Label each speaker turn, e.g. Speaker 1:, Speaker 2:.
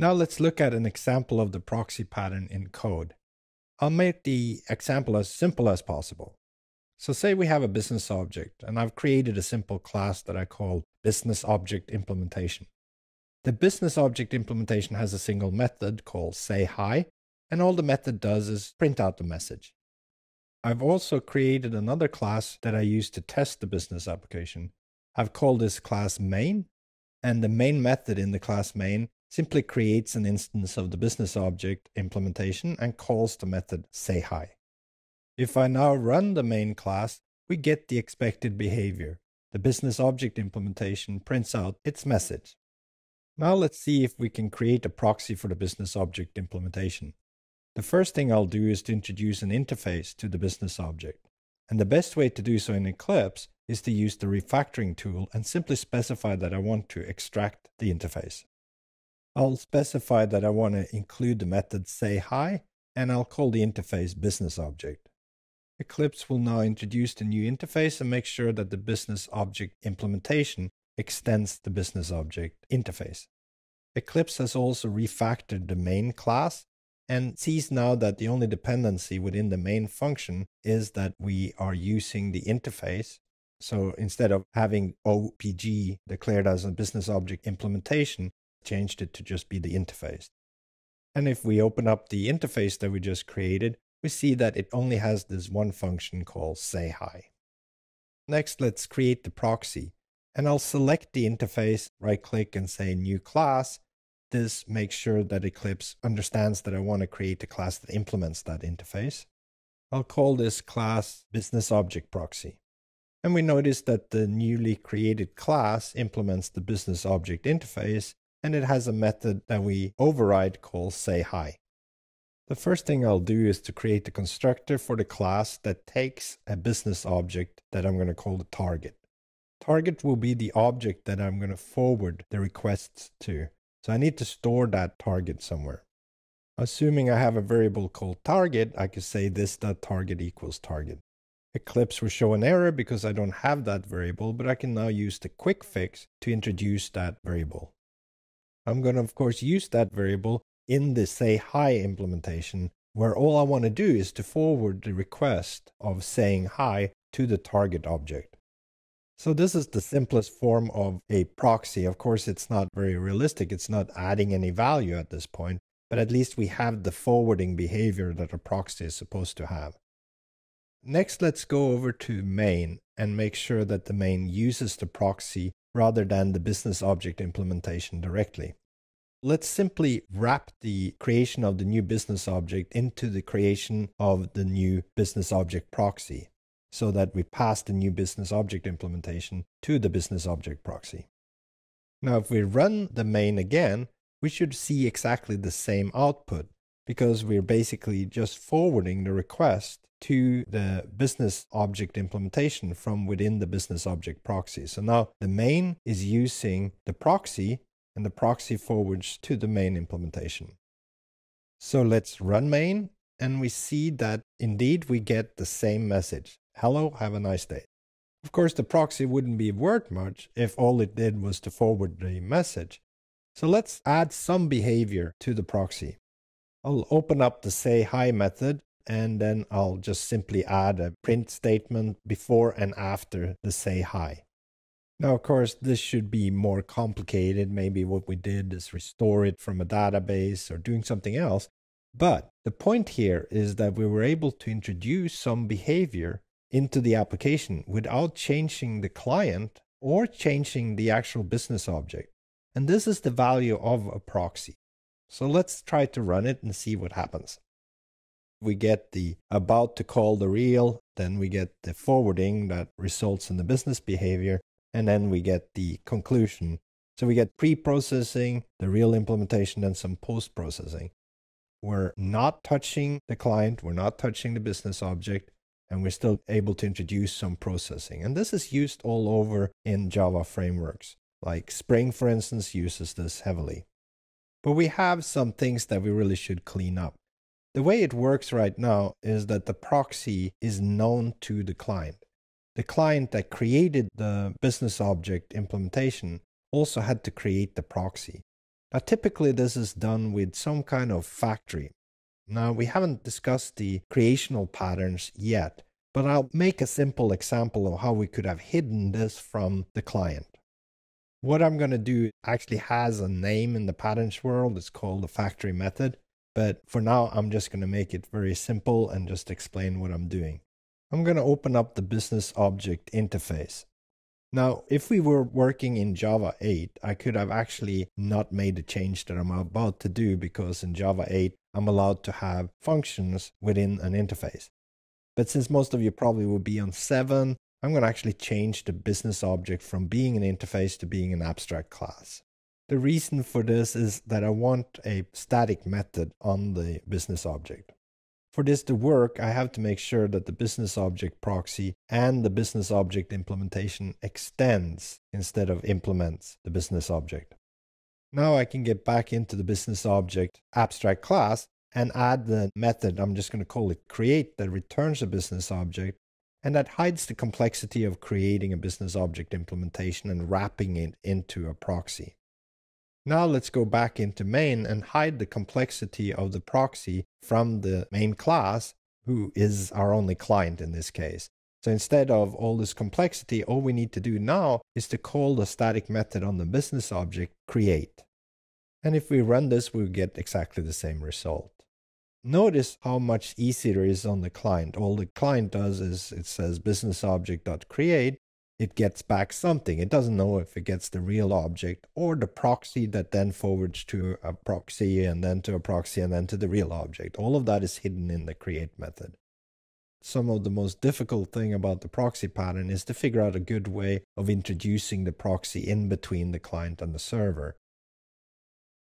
Speaker 1: Now let's look at an example of the proxy pattern in code. I'll make the example as simple as possible. So say we have a business object, and I've created a simple class that I call business object implementation. The business object implementation has a single method called sayHi, and all the method does is print out the message. I've also created another class that I use to test the business application. I've called this class main, and the main method in the class main simply creates an instance of the business object implementation and calls the method sayHi. If I now run the main class, we get the expected behavior. The business object implementation prints out its message. Now let's see if we can create a proxy for the business object implementation. The first thing I'll do is to introduce an interface to the business object. And the best way to do so in Eclipse is to use the refactoring tool and simply specify that I want to extract the interface. I'll specify that I want to include the method sayHi, and I'll call the interface business object. Eclipse will now introduce the new interface and make sure that the business object implementation extends the business object interface. Eclipse has also refactored the main class and sees now that the only dependency within the main function is that we are using the interface. So instead of having OPG declared as a business object implementation, changed it to just be the interface. And if we open up the interface that we just created, we see that it only has this one function called sayHi. Next, let's create the proxy. And I'll select the interface, right-click and say New Class. This makes sure that Eclipse understands that I want to create a class that implements that interface. I'll call this class Business Object Proxy. And we notice that the newly created class implements the business object interface, and it has a method that we override called sayHi. The first thing I'll do is to create a constructor for the class that takes a business object that I'm going to call the target. Target will be the object that I'm going to forward the requests to. So I need to store that target somewhere. Assuming I have a variable called target, I could say this.target equals target. Eclipse will show an error because I don't have that variable, but I can now use the quick fix to introduce that variable. I'm going to, of course, use that variable in the sayHi implementation, where all I want to do is to forward the request of saying hi to the target object. So this is the simplest form of a proxy. Of course, it's not very realistic. It's not adding any value at this point, but at least we have the forwarding behavior that a proxy is supposed to have. Next, let's go over to main and make sure that the main uses the proxy rather than the business object implementation directly. Let's simply wrap the creation of the new business object into the creation of the new business object proxy, so that we pass the new business object implementation to the business object proxy. Now, if we run the main again, we should see exactly the same output because we're basically just forwarding the request to the business object implementation from within the business object proxy. So now the main is using the proxy and the proxy forwards to the main implementation. So let's run main and we see that indeed we get the same message. Hello, have a nice day. Of course, the proxy wouldn't be worth much if all it did was to forward the message. So let's add some behavior to the proxy. I'll open up the sayHi method and then I'll just simply add a print statement before and after the sayHi. Now, of course, this should be more complicated. Maybe what we did is restore it from a database or doing something else. But the point here is that we were able to introduce some behavior into the application without changing the client or changing the actual business object. And this is the value of a proxy. So let's try to run it and see what happens. We get the about to call the real, then we get the forwarding that results in the business behavior, and then we get the conclusion. So we get pre-processing, the real implementation, and some post-processing. We're not touching the client, we're not touching the business object, and we're still able to introduce some processing. And this is used all over in Java frameworks. Like Spring, for instance, uses this heavily. But we have some things that we really should clean up. The way it works right now is that the proxy is known to the client. The client that created the business object implementation also had to create the proxy. Now, typically this is done with some kind of factory. Now, we haven't discussed the creational patterns yet, but I'll make a simple example of how we could have hidden this from the client. What I'm going to do actually has a name in the patterns world. It's called the factory method. But for now, I'm just going to make it very simple and just explain what I'm doing. I'm going to open up the business object interface. Now, if we were working in Java 8, I could have actually not made the change that I'm about to do, because in Java 8, I'm allowed to have functions within an interface. But since most of you probably will be on 7, I'm going to actually change the business object from being an interface to being an abstract class. The reason for this is that I want a static method on the business object. For this to work, I have to make sure that the business object proxy and the business object implementation extends instead of implements the business object. Now I can get back into the business object abstract class and add the method, I'm just going to call it create, that returns a business object, and that hides the complexity of creating a business object implementation and wrapping it into a proxy. Now let's go back into main and hide the complexity of the proxy from the main class, who is our only client in this case. So instead of all this complexity, all we need to do now is to call the static method on the business object create. And if we run this, we'll get exactly the same result. Notice how much easier it is on the client. All the client does is it says businessObject.create. It gets back something. It doesn't know if it gets the real object or the proxy that then forwards to a proxy and then to a proxy and then to the real object. All of that is hidden in the create method. Some of the most difficult thing about the proxy pattern is to figure out a good way of introducing the proxy in between the client and the server.